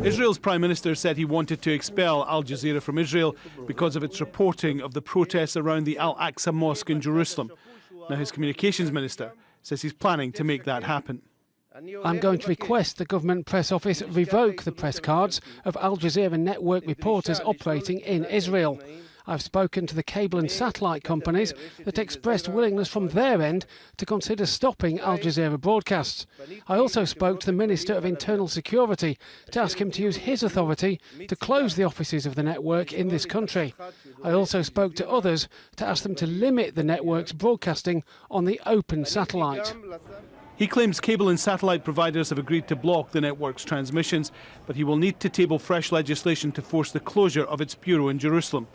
Israel's Prime Minister said he wanted to expel AlJazeera from Israel because of its reporting of the protests around the Al-Aqsa Mosque in Jerusalem. Now his Communications Minister says he's planning to make that happen. I'm going to request the government press office revoke the press cards of AlJazeera network reporters operating in Israel. I've spoken to the cable and satellite companies that expressed willingness from their end to consider stopping AlJazeera broadcasts. I also spoke to the Minister of Internal Security to ask him to use his authority to close the offices of the network in this country. I also spoke to others to ask them to limit the network's broadcasting on the open satellite. He claims cable and satellite providers have agreed to block the network's transmissions, but he will need to table fresh legislation to force the closure of its bureau in Jerusalem.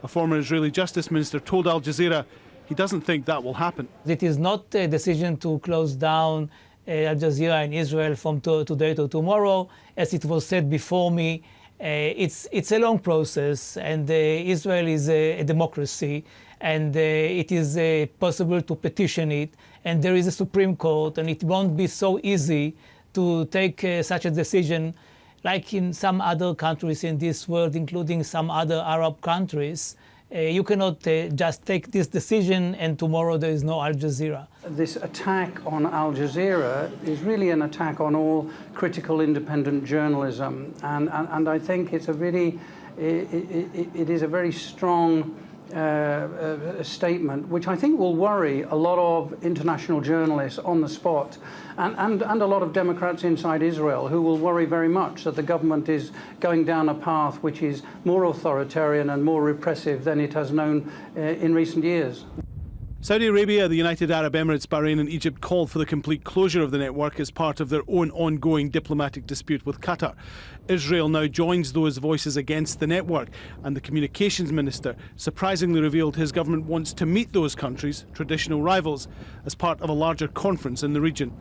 A former Israeli Justice Minister told AlJazeera he doesn't think that will happen. It is not a decision to close down AlJazeera in Israel from today to tomorrow. As it was said before me, it's a long process, and Israel is a democracy, and it is possible to petition it, and there is a Supreme Court, and it won't be so easy to take such a decision like in some other countries in this world, including some other Arab countries. You cannot just take this decision and tomorrow there is no AlJazeera. This attack on AlJazeera is really an attack on all critical independent journalism, and I think it's a really, it is a very strong statement, which I think will worry a lot of international journalists on the spot, and a lot of Democrats inside Israel who will worry very much that the government is going down a path which is more authoritarian and more repressive than it has known in recent years. Saudi Arabia, the United Arab Emirates, Bahrain and Egypt called for the complete closure of the network as part of their own ongoing diplomatic dispute with Qatar. Israel now joins those voices against the network, and the Communications Minister surprisingly revealed his government wants to meet those countries, traditional rivals, as part of a larger conference in the region.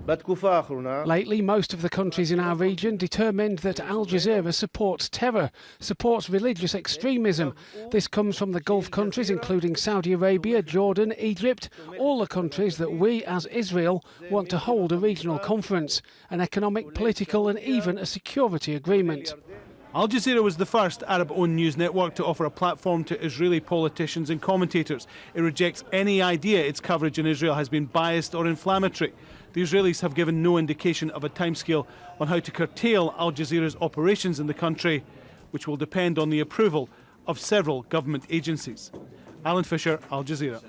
Lately, most of the countries in our region determined that AlJazeera supports terror, supports religious extremism. This comes from the Gulf countries, including Saudi Arabia, Jordan, Egypt, all the countries that we, as Israel, want to hold a regional conference, an economic, political and even a security agreement. AlJazeera was the first Arab-owned news network to offer a platform to Israeli politicians and commentators. It rejects any idea its coverage in Israel has been biased or inflammatory. The Israelis have given no indication of a timescale on how to curtail AlJazeera's operations in the country, which will depend on the approval of several government agencies. Alan Fisher, AlJazeera.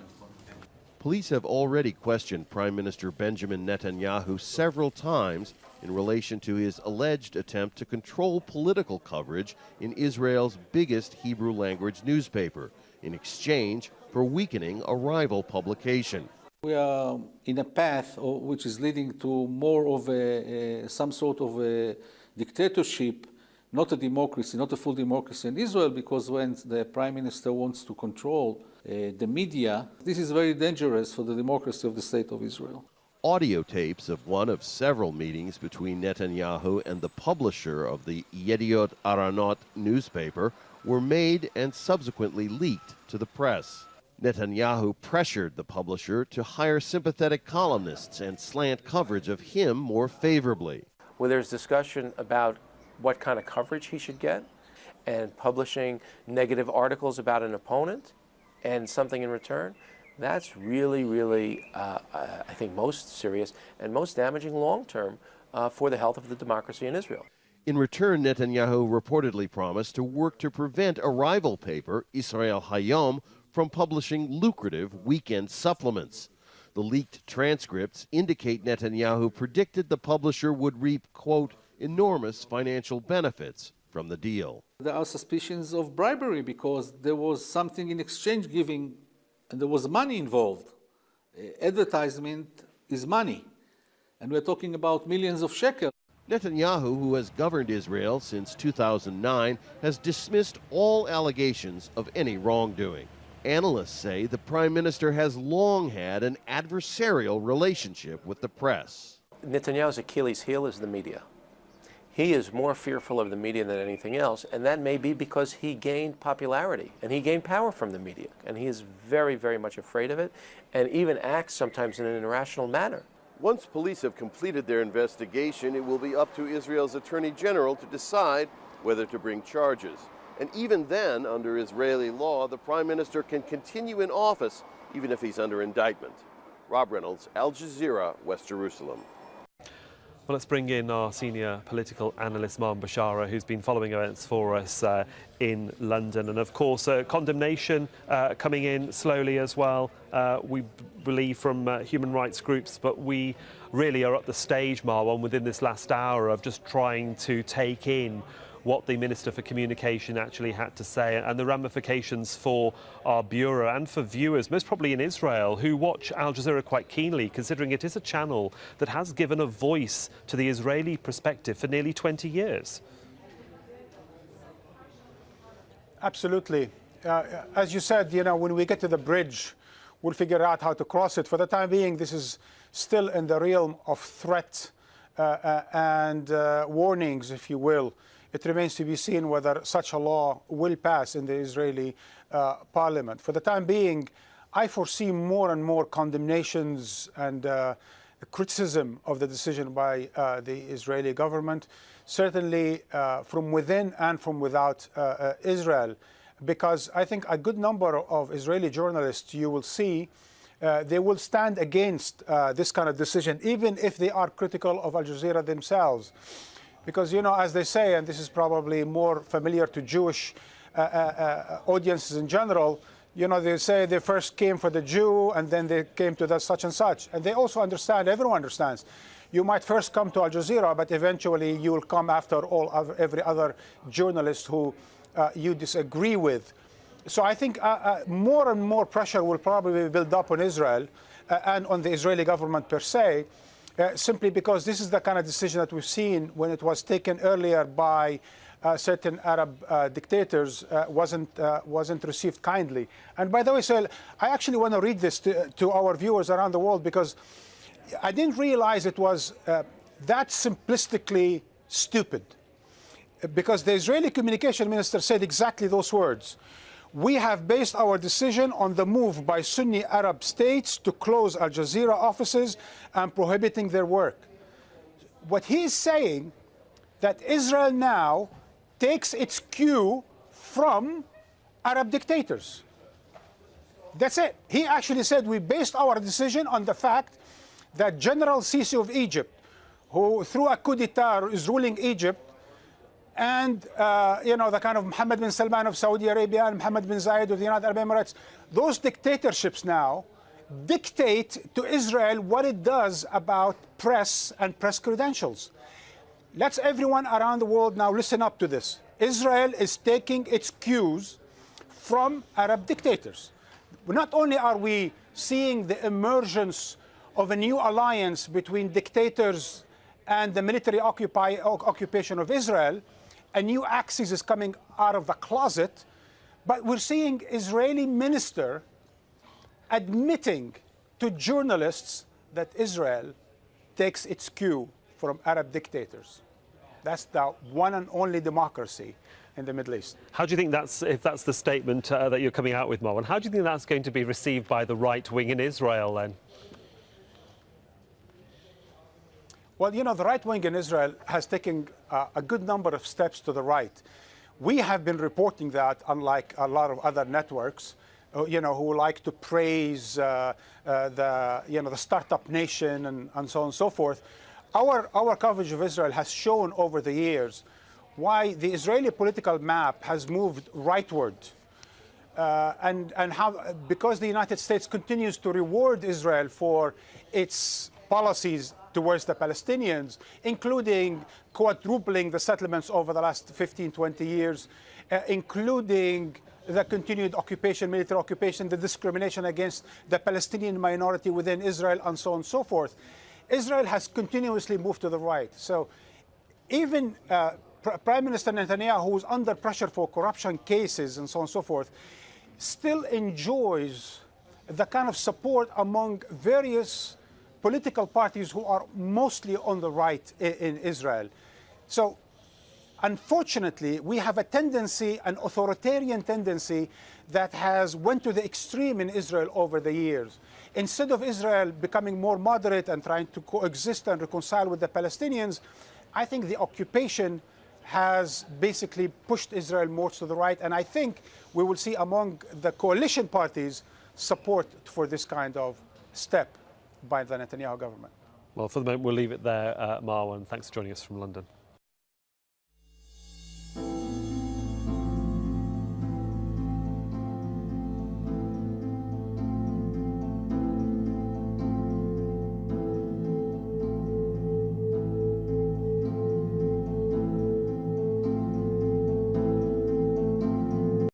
Police have already questioned Prime Minister Benjamin Netanyahu several times in relation to his alleged attempt to control political coverage in Israel's biggest Hebrew-language newspaper in exchange for weakening a rival publication. We are in a path which is leading to more of some sort of a dictatorship, not a democracy, not a full democracy in Israel, because when the Prime Minister wants to control the media, this is very dangerous for the democracy of the State of Israel. Audio tapes of one of several meetings between Netanyahu and the publisher of the Yediot Aharonot newspaper were made and subsequently leaked to the press. Netanyahu pressured the publisher to hire sympathetic columnists and slant coverage of him more favorably. Where there's discussion about what kind of coverage he should get and publishing negative articles about an opponent and something in return, that's really, really, I think, most serious and most damaging long-term for the health of the democracy in Israel. In return, Netanyahu reportedly promised to work to prevent a rival paper, Israel Hayom, from publishing lucrative weekend supplements. The leaked transcripts indicate Netanyahu predicted the publisher would reap, quote, enormous financial benefits from the deal. There are suspicions of bribery because there was something in exchange giving and there was money involved. Advertisement is money, and we're talking about millions of shekels. Netanyahu, who has governed Israel since 2009, has dismissed all allegations of any wrongdoing. Analysts say the Prime Minister has long had an adversarial relationship with the press. Netanyahu's Achilles' heel is the media. He is more fearful of the media than anything else, and that may be because he gained popularity and he gained power from the media, and he is very, very much afraid of it and even acts sometimes in an irrational manner. Once police have completed their investigation, it will be up to Israel's Attorney General to decide whether to bring charges. And even then, under Israeli law, the Prime Minister can continue in office even if he's under indictment. Rob Reynolds, Al Jazeera, West Jerusalem. Well, let's bring in our senior political analyst, Marwan Bashara, who's been following events for us in London. And of course, condemnation coming in slowly as well, we believe, from human rights groups. But we really are at the stage, Marwan, within this last hour of just trying to take in what the Minister for Communication actually had to say and the ramifications for our bureau and for viewers, most probably in Israel, who watch Al Jazeera quite keenly, considering it is a channel that has given a voice to the Israeli perspective for nearly 20 years. Absolutely. As you said, when we get to the bridge, we'll figure out how to cross it. For the time being, this is still in the realm of threat and warnings, if you will. It remains to be seen whether such a law will pass in the Israeli parliament. For the time being, I foresee more and more condemnations and criticism of the decision by the Israeli government, certainly from within and from without Israel, because I think a good number of Israeli journalists, you will see, they will stand against this kind of decision, even if they are critical of Al Jazeera themselves. Because, as they say, and this is probably more familiar to Jewish audiences in general, they say they first came for the Jew and then they came to the such and such. And they also understand, everyone understands, you might first come to Al Jazeera, but eventually you will come after every other journalist who you disagree with. So I think more and more pressure will probably build up on Israel and on the Israeli government per se, simply because this is the kind of decision that we've seen when it was taken earlier by certain Arab dictators wasn't received kindly. And by the way, so I actually want to read this to our viewers around the world, because I didn't realize it was that simplistically stupid. Because the Israeli communication minister said exactly those words. We have based our decision on the move by Sunni Arab states to close Al Jazeera offices and prohibiting their work. What he is saying, that Israel now takes its cue from Arab dictators. That's it. He actually said we based our decision on the fact that General Sisi of Egypt, who through a coup d'etat is ruling Egypt, and the kind of Mohammed bin Salman of Saudi Arabia and Mohammed bin Zayed of the United Arab Emirates, those dictatorships now dictate to Israel what it does about press and press credentials. Let's everyone around the world now listen up to this. Israel is taking its cues from Arab dictators. Not only are we seeing the emergence of a new alliance between dictators and the military occupation of Israel, a new axis is coming out of the closet, but we're seeing Israeli minister admitting to journalists that Israel takes its cue from Arab dictators. That's the one and only democracy in the Middle East. How do you think if that's the statement that you're coming out with, Marwan, how do you think that's going to be received by the right wing in Israel then? Well, the right wing in Israel has taken a good number of steps to the right. We have been reporting that, unlike a lot of other networks, who like to praise the startup nation and so on and so forth. Our coverage of Israel has shown over the years why the Israeli political map has moved rightward, and how, because the United States continues to reward Israel for its policies towards the Palestinians, including quadrupling the settlements over the last 15, 20 years, including the continued occupation, military occupation, the discrimination against the Palestinian minority within Israel, and so on and so forth. Israel has continuously moved to the right. So even Prime Minister Netanyahu, who's under pressure for corruption cases and so on and so forth, still enjoys the kind of support among various political parties who are mostly on the right in Israel. So unfortunately, we have a tendency, an authoritarian tendency, that has went to the extreme in Israel over the years. Instead of Israel becoming more moderate and trying to coexist and reconcile with the Palestinians, I think the occupation has basically pushed Israel more to the right. And I think we will see among the coalition parties support for this kind of step by the Netanyahu government. Well, for the moment, we'll leave it there, Marwan. Thanks for joining us from London.